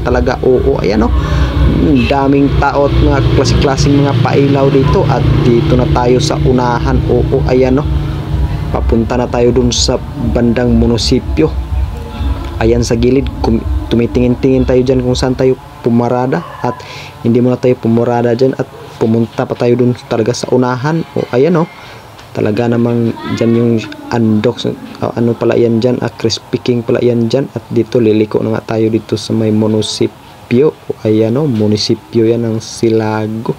talaga. Oo, ayan o. Daming tao at mga klase-klaseng mga pailaw dito. At dito na tayo sa unahan. Oo, ayan o. Papunta na tayo dun sa bandang munisipyo. Ayan sa gilid, tumitingin-tingin tayo dyan kung saan tayo pumarada. At hindi muna tayo pumarada dyan at pumunta pa tayo dun talaga sa unahan. O ayan o, talaga namang dyan yung undox, ano pala yan dyan, crispy king pala yan dyan. At dito liliko na nga tayo dito sa may munisipyo. O ayan o, munisipyo yan ng Silago.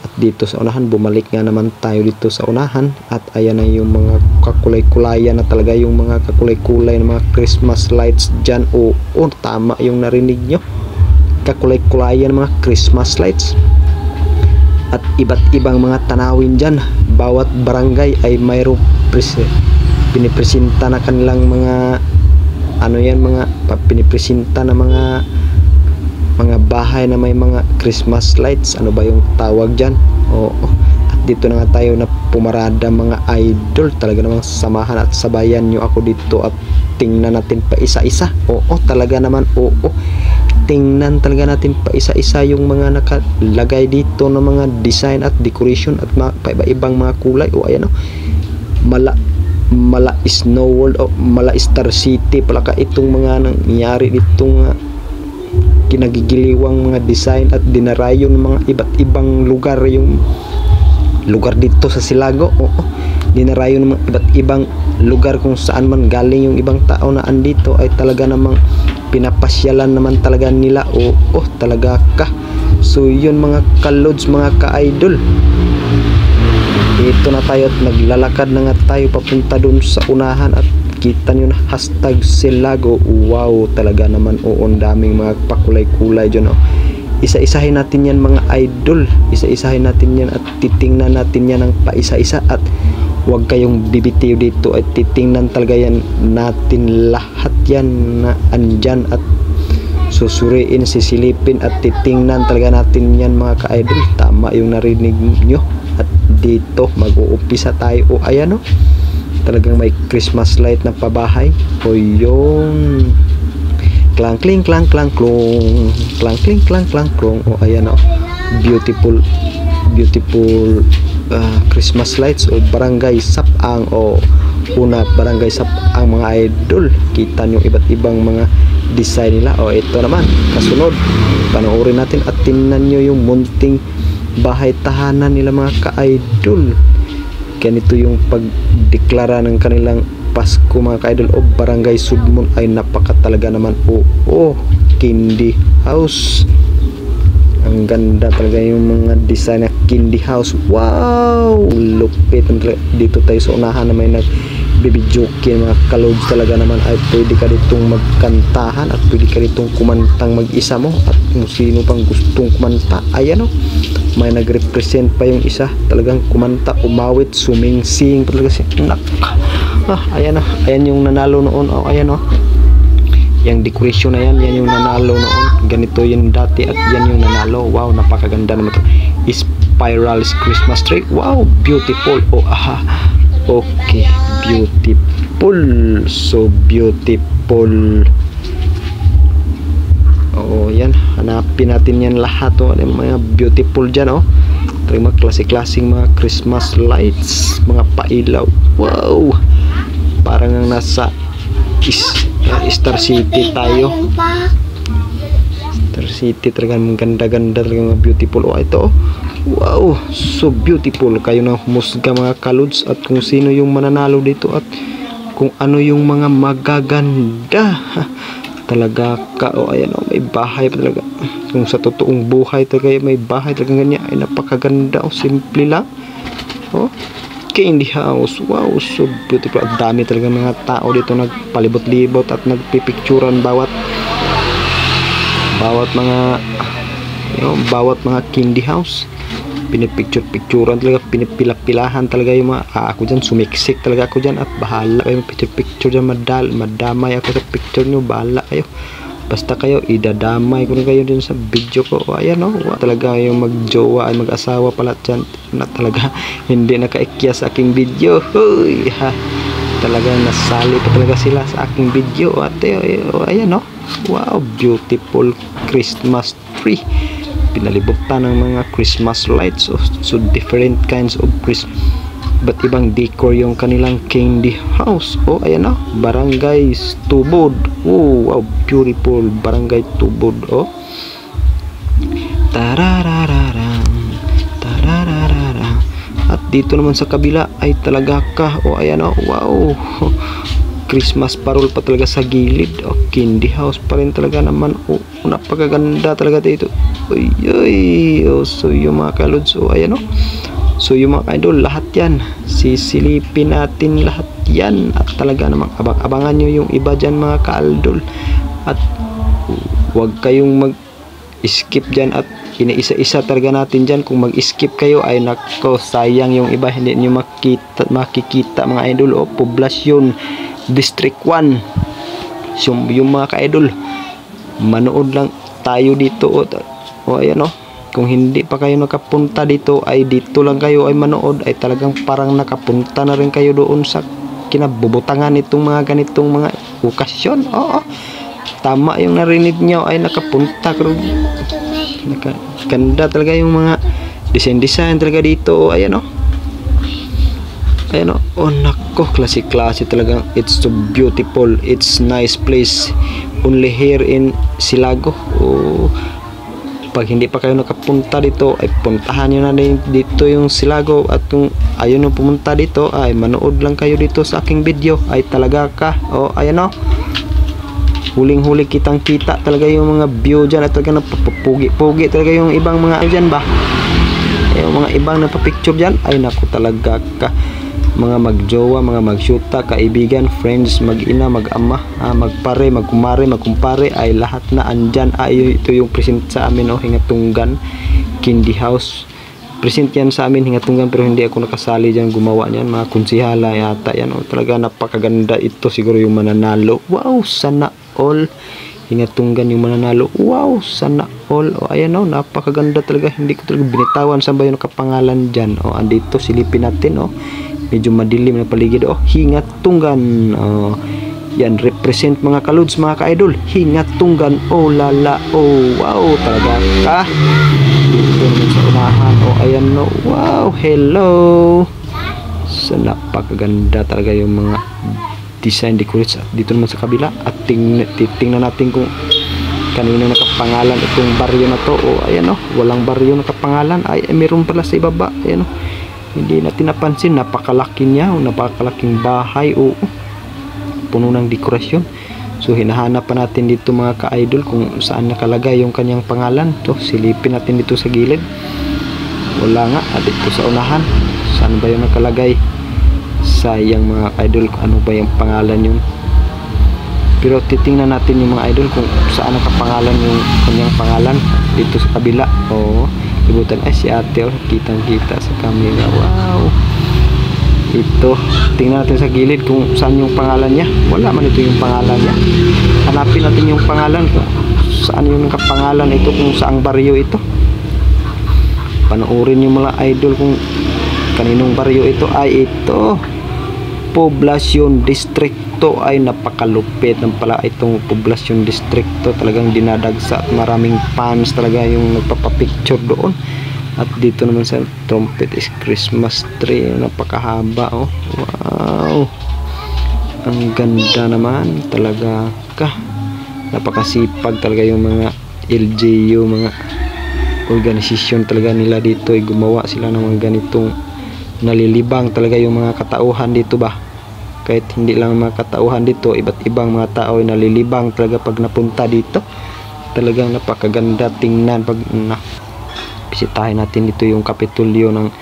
At dito sa unahan, bumalik nga naman tayo dito sa unahan. At ayan na yung mga kakulay-kulayan na talaga, yung mga kakulay-kulay na mga Christmas lights dyan. Oo, tama yung narinig nyo, kakulay-kulayan mga Christmas lights. At iba't ibang mga tanawin dyan. Bawat barangay ay mayroong pinipresenta na kanilang mga ano yan, mga pinipresenta na mga bahay na may mga Christmas lights. Ano ba yung tawag dyan? Oo. At dito na nga tayo na pumarada mga idol. Talaga namang samahan at sabayan nyo ako dito at tingnan natin pa isa-isa. Oo, talaga naman. Oo, tingnan talaga natin pa isa-isa yung mga nakalagay dito ng mga design at decoration at mga iba-ibang mga kulay. O ayan o, Mala Snow World o Mala Star City pala ka itong mga nangyari ditong kinagigiliwang mga design at dinarayo ng mga iba't ibang lugar. Yung lugar dito sa Silago, oo, dinarayo ng mga iba't ibang lugar kung saan man galing yung ibang tao na andito ay talaga namang pinapasyalan naman talaga nila. Oo, talaga ka. So yun mga kalods, mga ka-idol, dito na tayo at naglalakad na nga tayo papunta dun sa unahan. At kita nyo na hashtag Silago. Wow, talaga naman. Oo, daming mga pakulay-kulay dyan. Isa-isahin natin yan mga idol, isa-isahin natin yan at titingnan natin yan ng paisa-isa. At huwag kayong bibitiw dito at titingnan talaga yan natin lahat yan na andyan. At susuriin, sisilipin at titingnan talaga natin yan mga ka-idol. Tama yung narinig nyo. At dito mag-uumpisa tayo. O ayan o, talagang may Christmas light na pabahay. O yung klang kling klang klang klong, klang kling klang klang klong. O ayan o, beautiful Christmas lights o barangay Sapang o una barangay Sapang mga idol. Kita nyo iba't ibang mga design nila. O ito naman kasunod, panoorin natin at tingnan nyo yung munting bahay tahanan nila mga ka-idol. Ganito yung pagdeklara ng kanilang Pasko mga ka-idol. O barangay Sudmon ay napaka talaga naman. Oo, Candy House. Ang ganda talaga yung mga design na Candy House. Wow, lupit. Dito tayo sa unahan na may nagbibidyokin mga kalods. Talaga naman ay pwede ka ditong magkantahan at pwede ka ditong kumantang mag-isa mo. At kung sino pang gustong kumanta, ayan o, may nagrepresent pa yung isa. Talagang kumanta, umawit, sumingsing talaga si ayan o, ayan yung nanalo noon. O ayan o, yung decoration na yan, yan yung nanalo noon. Ganito yun dati at yan yung nanalo. Wow, napakaganda naman ito. Spiral Christmas tree. Wow, beautiful. Oh, aha. Okay, beautiful. So beautiful. Oo, yan. Hanapin natin yan lahat. Oh, mga beautiful dyan. Oh, ito mga klase-klaseng mga Christmas lights, mga pailaw. Wow, parang ang nasa Star City tayo. Star City talaga, ganda-ganda talaga, mga beautiful. Oh, ito. Wow, so beautiful. Kayo na humusga mga kalods at kung sino yung mananalo dito at kung ano yung mga magaganda. Talaga ka. O ayan o, may bahay pa talaga. Kung sa totoong buhay talaga may bahay talaga ganyan ay napakaganda. O simple lang. O Candy House. Wow, so beautiful. At dami talaga mga tao dito nagpalibot-libot at nagpipicturan bawat mga Candy House. Pinipicture-picturan talaga, pinipila-pilahan talaga yung mga ako dyan, sumiksik talaga ako dyan. At bahala kayo picture dyan, madamay ako sa picture nyo, bahala kayo. Basta kayo, idadamay ko na kayo din sa video ko. O ayan o, talaga yung magjowa ay mag-asawa pala dyan na talaga hindi nakaikya sa aking video. Huy, ha. talagang nasali pa talaga sila sa aking video. At ayan no, wow, beautiful Christmas tree, pinalibutan ng mga Christmas lights. So different kinds of Christmas, ba't ibang decor yung kanilang candy house. Ayan na, Barangay Tubod. Wow, beautiful Barangay Tubod. Tararararang, tararararang. At dito naman sa kabila ay talaga ayan wow, Christmas parol pa talaga sa gilid. Candy house pa rin talaga naman. Napakaganda talaga dito. So yung mga kalods, ayan so yung mga idol, lahat yan sisilipin natin, lahat yan. At talaga namang abangan nyo yung iba dyan mga kaaldol. At huwag kayong mag-skip dyan at iniisa-isa talaga natin dyan. Kung mag-skip kayo ay nako, sayang yung iba, hindi nyo makikita mga idol. Poblasyon District 1. So, yung mga ka-idol, manood lang tayo dito. Ayan kung hindi pa kayo nakapunta dito, ay dito lang kayo ay manood, ay talagang parang nakapunta na rin kayo doon sa kinabubutangan itong mga ganitong mga okasyon. Tama yung narinig nyo, ay nakapunta. Ganda talaga yung mga design talaga dito. Ayan nako, klase talagang. It's so beautiful, it's nice place, only here in Silago. Pag hindi pa kayo nakapunta dito, ay puntahan nyo na din dito yung Silago. At kung ayaw nyo pumunta dito, ay manood lang kayo dito sa aking video, ay talaga ayan huling-huli kitang kita talaga yung mga view dyan. At talaga napapugi-pugi talaga yung ibang mga dyan ba, yung mga ibang napapicture dyan, ay naku talaga mga magjowa, mga magsyuta, kaibigan, friends, mag-ina, mag-ama, magpare, magkumare, magkumpare, ay lahat na andyan. Ito yung present sa amin, Hingatunggan Candy House. Present yan sa amin, Hingatunggan, pero hindi ako nakasali dyan gumawa niyan. Mga kunsihala yata yan. Talaga napakaganda ito. Siguro yung mananalo. Wow, sana all. Hingatunggan yung mananalo. Wow, sana all. Ayan napakaganda talaga. Hindi ko talaga binitawan saan ba yung nakapangalan dyan. Andito, silipin natin. Medyo madilim na paligid. Hingatunggan. Yan, represent mga kalods, mga ka-idol. Hingatunggan. Lala. Wow, talaga dito naman sa unahan. Ayan wow, hello. So, napakaganda talaga yung mga design decorates. Dito naman sa kabila. At titingnan natin kung kanino nakapangalan itong baryo na to. Ayan walang baryo nakapangalan. Ay, meron pala sa ibaba. Ayan hindi natin napansin, napakalaki niya, napakalaking bahay, puno ng dekorasyon. So hinahanap pa natin dito mga ka-idol kung saan nakalagay yung kanyang pangalan. So silipin natin dito sa gilid, wala nga. Dito sa unahan, saan ba yung nakalagay? Sayang mga idol, kung ano ba yung pangalan yun. Pero titingnan natin yung mga idol kung saan nakapangalan yung kanyang pangalan. Dito sa kabila, ibutan ay si ate, kitang kita sa camera. Wow, ito, tingnan natin sa gilid kung saan yung pangalan niya. Wala man ito yung pangalan niya. Hanapin natin yung pangalan kung saan yung nakapangalan ito, kung saang baryo ito. Panoorin yung mga idol kung kaninong baryo ito. Ay ito, Poblasyon Distrito. Ay napakalupit ng pala itong Poblasyon Distrito. Talagang dinadagsa at maraming fans talaga yung nagpapapicture doon. At dito naman sa trumpet is Christmas tree. Napakahaba. Wow, ang ganda naman talaga napakasipag talaga yung mga LGU, mga organisasyon talaga nila dito. Gumawa sila ng mga ganitong nalilibang talaga yung mga katauhan dito ba. Kahit hindi lang mga katauhan dito, iba't ibang mga tao ay nalilibang talaga pag napunta dito. Talagang napakaganda tingnan pag bisitahin natin dito yung Kapitolyo ng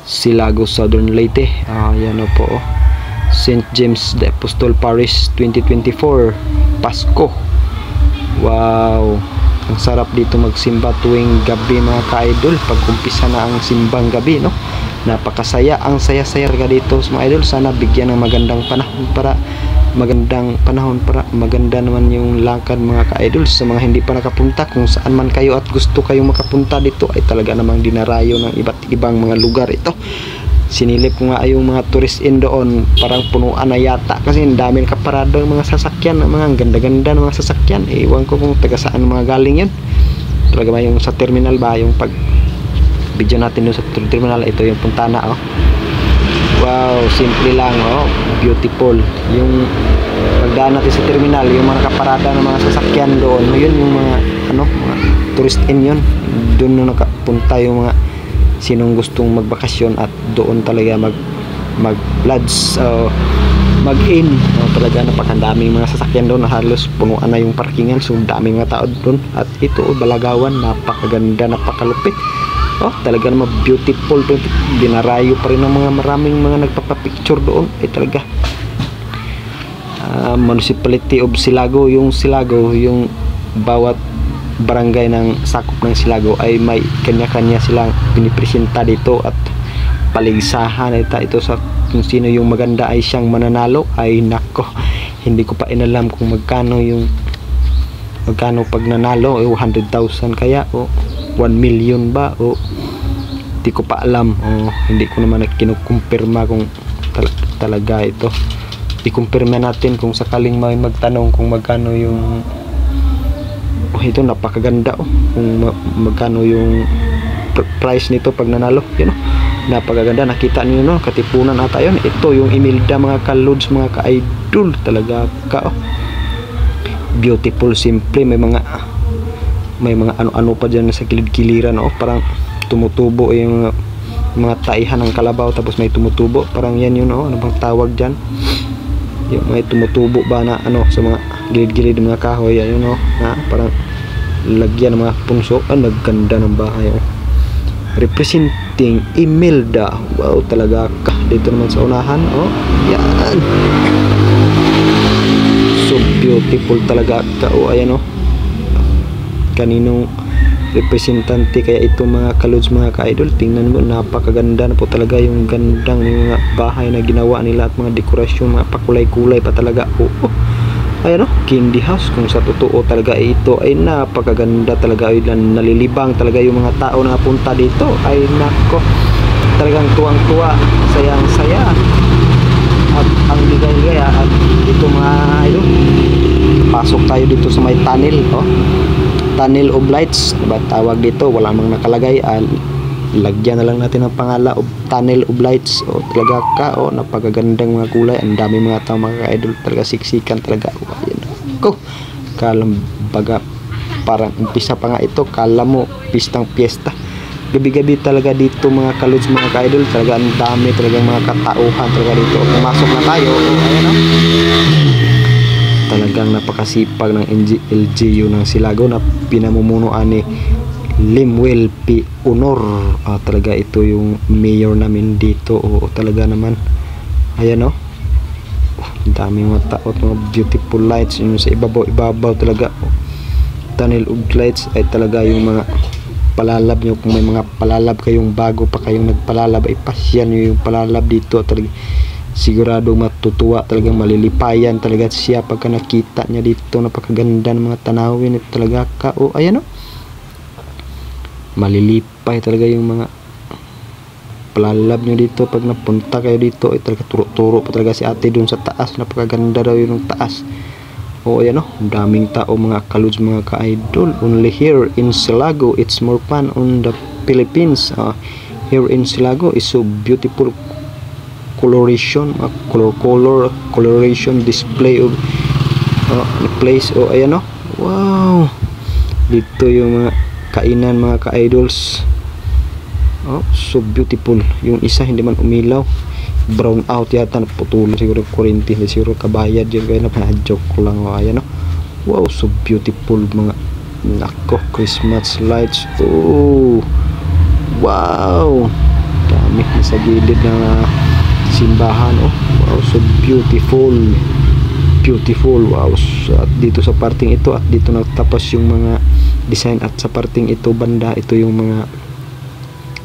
Silago, Southern Leyte. Yan po, St. James the Apostle Parish 2024 Pasko. Wow, ang sarap dito magsimba tuwing gabi mga ka-idol. Pag umpisa na ang simbang gabi, napakasaya, ang saya-saya dito sa mga idol. Sana bigyan ng magandang panahon para maganda naman yung lakad mga ka-idol. Sa mga hindi pa nakapunta, kung saan man kayo at gusto kayong makapunta dito, ay talaga namang dinarayo ng iba't ibang mga lugar ito. sinilip ko nga yung mga tourist in doon, parang punuan na yata kasi ang dami nakaparada ng mga sasakyan, mga ganda-ganda ng mga sasakyan. Iwan ko kung taga saan mga galing yun. Talaga ba yung sa terminal ba, yung pag video natin doon sa terminal, ito yung puntana. Oh, wow, simple lang. Oh, beautiful yung pagdaan natin sa terminal, yung mga nakaparada ng mga sasakyan doon, yun yung mga mga tourist in yun. Doon na nakapunta yung mga sinong gustong magbakasyon at doon talaga mag lodge, mag-in. Talaga napakandaming mga sasakyan doon, halos punuan na yung parkingan, so daming mga tao doon. At ito, Balagawan, napakaganda, napakalupit. Talaga naman beautiful. Dinarayo pa rin ng mga maraming mga nagpapapicture doon. Talaga Municipality of Silago, yung bawat barangay ng sakop ng Silago ay may kanya-kanya silang pinipresenta dito at paligsahan. Ito sa kung sino yung maganda ay siyang mananalo. Ay nako, hindi ko pa inalam kung magkano pag nanalo, 100,000 kaya o 1 million ba, o hindi ko pa alam. Hindi ko naman kinukumpirma kung talaga ito. I-kumpirma natin kung sakaling may magtanong kung magkano yung ito, napakaganda kung magkano yung price nito pag nanalo. Napakaganda, nakita niyo katipunan ata yun. Ito yung Imelda, mga ka-lods, mga ka-idol, talaga beautiful, simple. May mga ano-ano pa dyan sa kilid-kiliran, parang tumutubo yung mga taihan ng kalabaw, tapos may tumutubo, parang yan yun. Ano bang tawag dyan, yung may tumutubo ba na sa mga gilid-gilid ng mga kahoy, yun na parang lagyan ng mga punso. Nagganda ng bahay. Representing Imelda. Wow, talaga dito naman sa unahan. Yan, so beautiful talaga ayan kaninong representante kaya itong mga ka-lods, mga ka-idol. Tingnan mo, napakaganda na po talaga yung gandang mga bahay na ginawa nila at mga dekorasyon, mga pakulay-kulay pa talaga. Ayan Candy House, kung sa totoo talaga ito ay napakaganda talaga. Ay nalilibang talaga yung mga tao na punta dito. Ay nako, talagang tuwang-tuwa, sayang-saya at ang ligay-ligay. At dito mga idol, pasok tayo dito sa may tunnel. Tunnel of Lights, diba tawag dito? Wala mang nakalagay. Lagyan na lang natin ang pangalan of Tunnel of Lights. Talaga napakagandang mga kulay. Ang dami mga tao, mga idol, talaga siksikan talaga. Ayan kalam baga, parang umpisa pa nga ito, kala mo pistang piyesta. Gabi-gabi talaga dito mga ka-lods, mga ka-idol. Talaga ang dami talagang mga katauhan talaga dito. Pumasok na tayo. Ayan talagang napakasipag ng LGU ng Silago na pinamumunuan ni Limuel P. Honor. Talaga ito yung mayor namin dito. Talaga naman. Ayan daming mga tao, mga beautiful lights yung sa ibabaw talaga. Tunnel of Lights ay talaga yung mga palalab nyo. Kung may mga palalab kayong bago pa kayong nagpalalab, ay pasyan nyo yung palalab dito. Talaga sigurado matutuwa, talagang malilipayan talaga siya pagka nakita niya dito. Napakaganda ng mga tanawin talaga ayan malilipay talaga yung mga palalab nyo dito pag napunta kayo dito. Talaga turo-turo pa talaga si ate dun sa taas. Napakaganda daw yung taas. Ayan daming tao, mga ka-lods, mga ka-idol. Only here in Silago, it's more fun on the Philippines. Here in Silago is so beautiful coloration, coloration display of place. Ayan wow, dito yung mga kainan, mga ka-idols. So beautiful. Yung isa hindi man umilaw, brown out yata, naputulog siguro kuryente, siguro kabayad yun, kaya na-joke ko lang. Ayan wow, so beautiful mga nako, Christmas lights. Wow, dami sa gilid ng simbahan. Wow, so beautiful. Wow, at dito sa parting ito, at dito natapos yung mga design, at sa parting ito banda, ito yung mga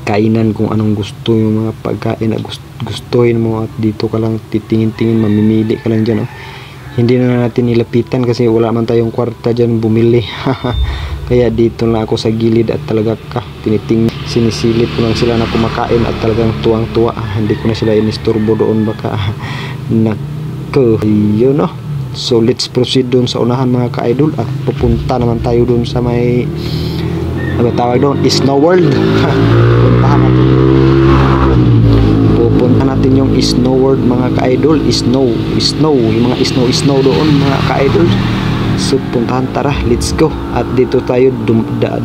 kainan, kung anong gusto yung mga pagkain na gustuhin mo, at dito ka lang titingin-tingin, mamimili ka lang dyan. Hindi na natin nilapitan kasi wala man tayong kwarta dyan bumili. Kaya dito na ako sa gilid at talaga tiniting, sinisilip ko lang sila na kumakain at talagang tuwang-tuwa. Hindi ko na sila inisturbo doon, baka nako, yun no. So let's proceed doon sa unahan mga ka-idol at pupunta naman tayo doon sa may ano tawag doon, Snow World. Pupunta natin yung Snow World mga ka-idol. Snow, yung mga snow doon mga ka-idol. So puntahan, tara, let's go. At dito tayo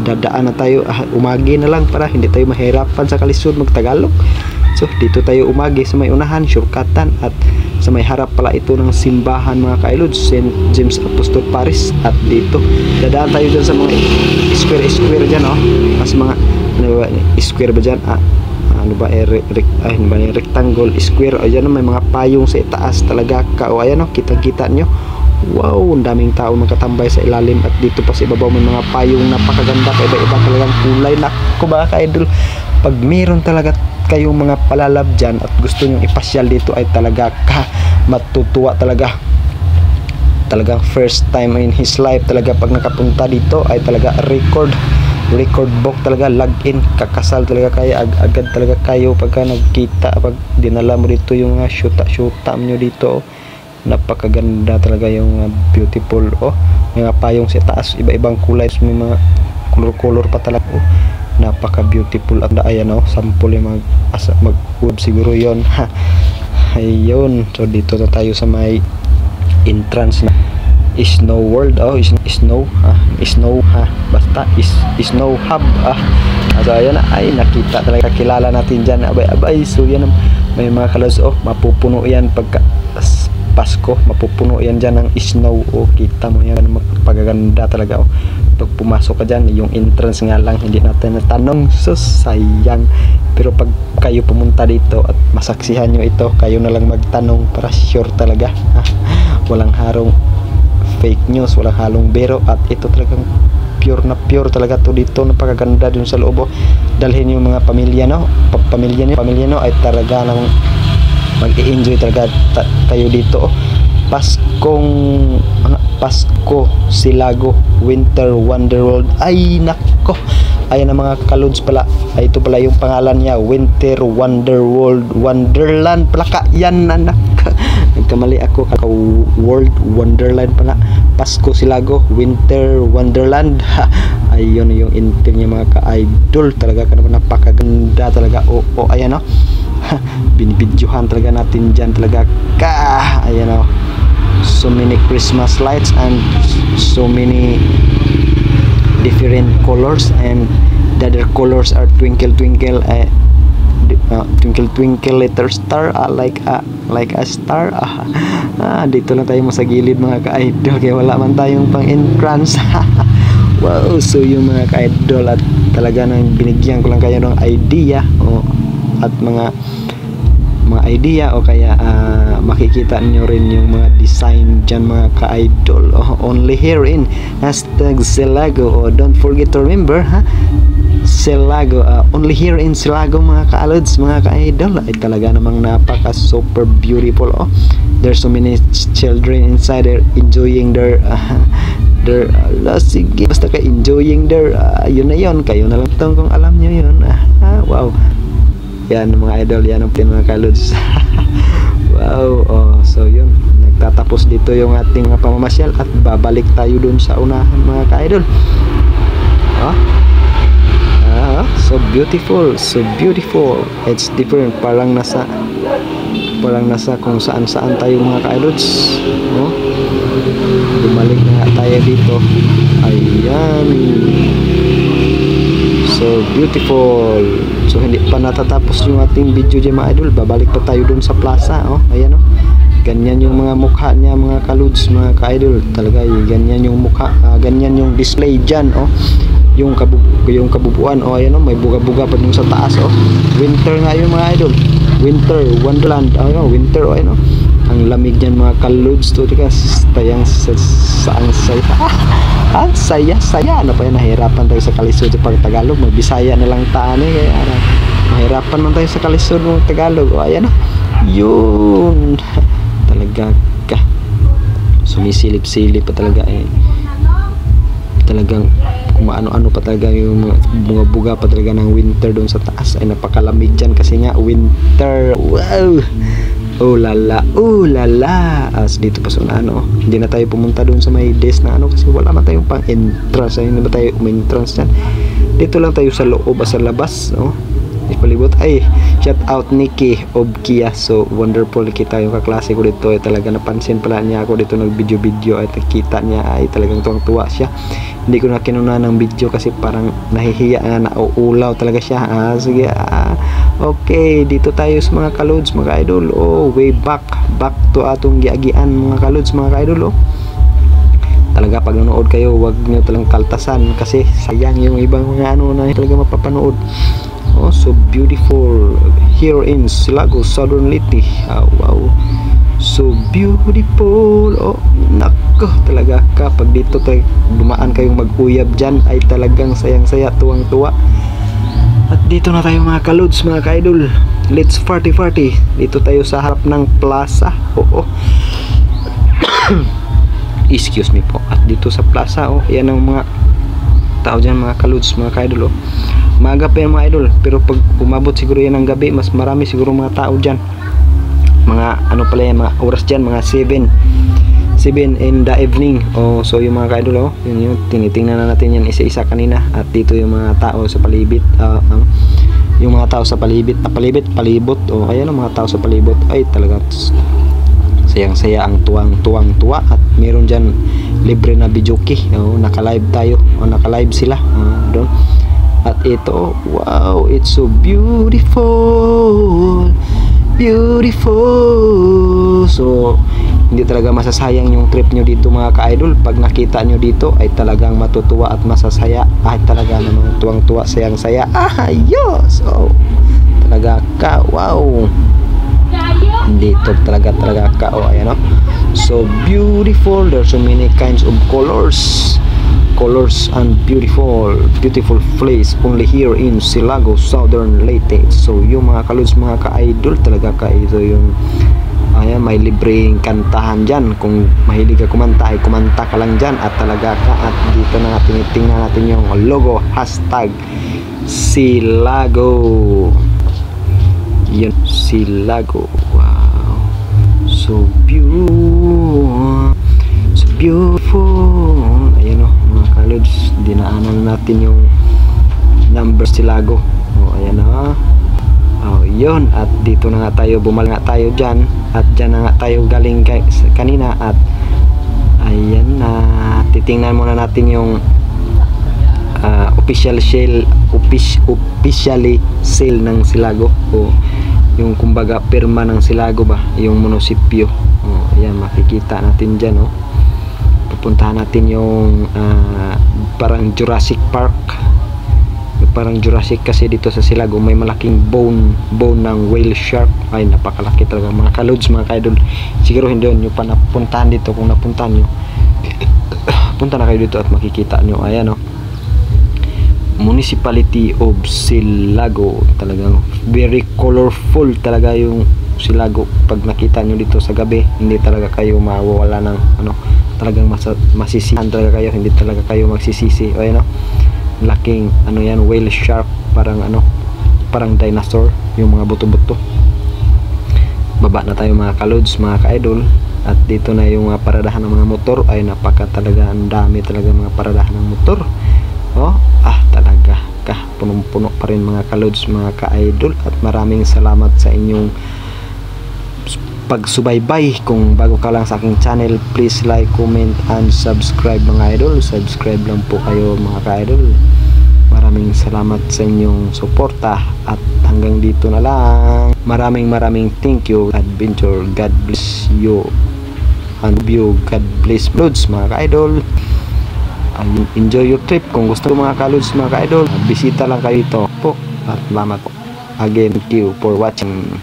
dadaan na tayo, umagi na lang para hindi tayo mahirapan sa kalisod magtagalog. So dito tayo umagi sa may unahan, shortcutan, at sa may harap pala ito ng simbahan mga ka-idol, St. James Apostol Paris. At dito dadaan tayo dyan sa mga square dyan, mas mga square ba dyan, ano ba rectangle, square, ayan may mga payong sa itaas talaga ka, o ayan kita nyo. Wow, ang daming tao nakatambay sa ilalim, at dito pa sa ibabaw may mga payong napakaganda, iba-iba talagang kulay. Naku mga ka-idol, pag meron talaga kayong mga palalab dyan at gusto nyong ipasyal dito ay talaga matutuwa talaga. Talagang first time in his life talaga pag nakapunta dito ay talaga record book talaga, login, kakasal talaga kayo agad talaga kayo pagka nagkita, pag dinala mo dito yung shoot nyo dito. Napakaganda talaga yung beautiful, mga payong sa taas, iba-ibang kulay, may mga color pa talaga, napaka beautiful. At ayan sample yung mag-web siguro yon. Ayun, so dito na tayo sa may entrance na Snow World, Snow basta Snow Hub. So ayan na, ay nakita talaga, kilala natin dyan, abay. So yan, may mga kalos, mapupuno yan pagka Pasko, mapupuno yan dyan ng snow, kita mo yan, magpagaganda talaga. Pag pumasok ka dyan, yung entrance nga lang hindi natin natanong, so sayang. Pero pag kayo pumunta dito at masaksihan nyo ito, kayo na lang magtanong para sure talaga. Walang harong fake news, walang halong bero, at ito talagang pure talaga to dito. Napakaganda dun sa loob. Dalhin yung mga pamilya pamilya ay talaga namang mag-i-enjoy talaga tayo dito. Pasko Silago Winter Wonderworld, ay nako, ayan na mga kalods pala, ay ito pala yung pangalan niya, Winter Wonderworld, Wonderland pala ka, yan anak. Nagkamali ako, World Wonderland pala, Pasko Silago Winter Wonderland. Ayun yung intel niya mga ka-idol, talaga ka naman, napakaganda talaga. Ayan binibidyohan talaga natin dyan talaga ayan so many Christmas lights and so many different colors, and the other colors are twinkle twinkle little star, like a star. Dito lang tayo sa gilid mga ka-idol, kaya wala man tayong pang entrance. Wow, so yung mga ka-idol, at talaga nang binigyan ko lang kayo ng idea at mga idea, o kaya makikita nyo rin yung mga design dyan mga ka-idol, only here in #Silago, don't forget to remember Silago, only here in Silago mga ka-alods, mga ka-idol. Ay talaga namang napaka super beautiful. There's so many children inside there enjoying their sige, basta ka enjoying their yun na yun, kayo na lang kung alam nyo yun. Wow, yan mga idol, yan ang mga ka-alods. Wow, so yun, nagtatapos dito yung ating pamamasyal at babalik tayo dun sa unahan mga ka-idol. So beautiful, it's different, parang nasa kung saan tayo mga ka-idols. Bumalik na tayo dito, ayan, so beautiful. So hindi pa natatapos yung ating video dyan mga idol, babalik pa tayo dun sa plaza. Ayan ganyan yung mga mukha niya mga ka-lods, mga ka-idol, talaga ganyan yung mukha, ganyan yung display dyan. Yung kabubuan, ayan may buga-buga pa dun sa taas. Winter nga yung mga idol, Winter Wonderland, winter. Ang lamig dyan mga ka-lods, to tayang ang saya. Ano pa yan, nahirapan tayo sa kalisod sa pagtagalog, magbisaya na lang taan kaya mahirapan man tayo sa kalisod ng Tagalog. Ayan yun, talaga sumisilip-silip pa talaga talagang ano pa talaga yung bunga-buga pa talaga ng winter doon sa taas. Ay napakalamig dyan kasi nga winter. Wow, oh lala. As dito pa sa ano, hindi na tayo pumunta doon sa may desk na ano kasi wala man tayong pang entrance. Ay na ba tayo entrance dyan? Dito lang tayo sa loob sa labas, no? Ipalibot. Ay, shout out Nikki of Kia. So wonderful, kita yung kaklase ko dito. Ay talaga napansin pala niya ako dito nag video ay nakita niya ay talagang tuwang-tuwa siya. Hindi ko na kinuna ng video kasi parang nahihiya na, nauulaw talaga siya. Sige, okay, dito tayo sa mga kalods mga idol. Oh, way back to atong giagian mga kalods mga ka-idol. Oh, talaga pag nanood kayo, wag niyo talang kaltasan kasi sayang yung ibang mga ano na talaga mapapanood. Oh, so beautiful here in Silago, Southern Leyte. Wow, so beautiful. Oh, nako, talaga kapag dito tayo dumaan kayong mag-uyab dyan ay talagang sayang-saya, tuwang-tuwa. At dito na tayo mga kalods mga ka-idol. Let's party. Dito tayo sa harap ng plaza. Oo. Excuse me po. At dito sa plaza, oh, yan ang mga tao dyan mga kalods mga ka-idol. Oh, maaga pa yan mga idol, pero pag umabot siguro yan ng gabi, mas marami siguro mga tao dyan. Mga ano pala yan, mga oras dyan, mga 7 in the evening. Oh, so yung mga ka-idol, oh, yun, tinitingnan na natin yan isa-isa kanina. At dito yung mga tao sa palibot, yung mga tao sa palibot. Oh, ayan ang mga tao sa palibot. Ay talaga sayang-saya, ang tuwang-tuwa. At meron dyan libre na videoke. Oh, naka-live tayo. Oh, naka-live sila doon. At ito, wow, it's so beautiful. So hindi talaga masasayang yung trip nyo dito mga ka-idol. Pag nakita nyo dito ay talagang matutuwa at masasaya. Ay talaga namang tuwang-tuwa, sayang-saya. Ayos. So talaga ka, wow, dito talaga ka. Oh, ayan, oh, so beautiful. There's so many kinds of colors and beautiful place only here in Silago, Southern Leyte. So yung mga kalods mga ka-idol, talaga ka ito yung ayan, may libreng kantahan dyan. Kung mahilig ka kumanta ay kumanta ka lang dyan at talaga ka. At dito na tinitingnan natin yung logo, hashtag Silago. Yun, Silago. Wow, so beautiful. Ayan, oh, mga kalods, dinaanan natin yung number Silago. Oh, ayan na. Oh, yun. At dito na nga tayo, bumalik nga tayo dyan. At dyan na nga tayo galing kanina. At ayan na, titingnan muna natin yung officially sale ng Silago. O yung kumbaga pirma ng Silago ba, yung munisipyo. Oh, ayan, makikita natin dyan. Oh, pupuntahan natin yung parang Jurassic Park. Parang Jurassic kasi dito sa Silago may malaking bone ng whale shark. Ay napakalaki talaga mga kalods mga ka-idol. Siguro hindi nyo pa napuntahan dito. Kung napuntahan nyo, punta na kayo dito at makikita nyo. Ayan, oh, Municipality of Silago. Talagang very colorful talaga yung Silago. Pag nakita nyo dito sa gabi, hindi talaga kayo mawawala ng ano, talagang masisihan talaga kayo, hindi talaga kayo magsisisi. O ayan, oh, laking ano yan, whale shark, parang ano, parang dinosaur yung mga buto-buto. Baba na tayo mga kalods mga ka-idol. At dito na yung mga paradahan ng mga motor. Ay napaka talaga, ang dami talaga mga paradahan ng motor. Oh, talaga punong-puno pa rin mga kalods mga ka-idol. At maraming salamat sa inyong pagsubaybay. Kung bago ka lang sa aking channel, please like, comment, and subscribe mga idol. Subscribe lang po kayo mga ka-idol. Maraming salamat sa inyong suporta. At hanggang dito na lang. Maraming thank you. Adventure, God bless you. And you, God bless loads mga ka-idol. Enjoy your trip. Kung gusto mga ka-loads mga ka-idol, bisita lang kayo dito po. At salamat po again. Thank you for watching.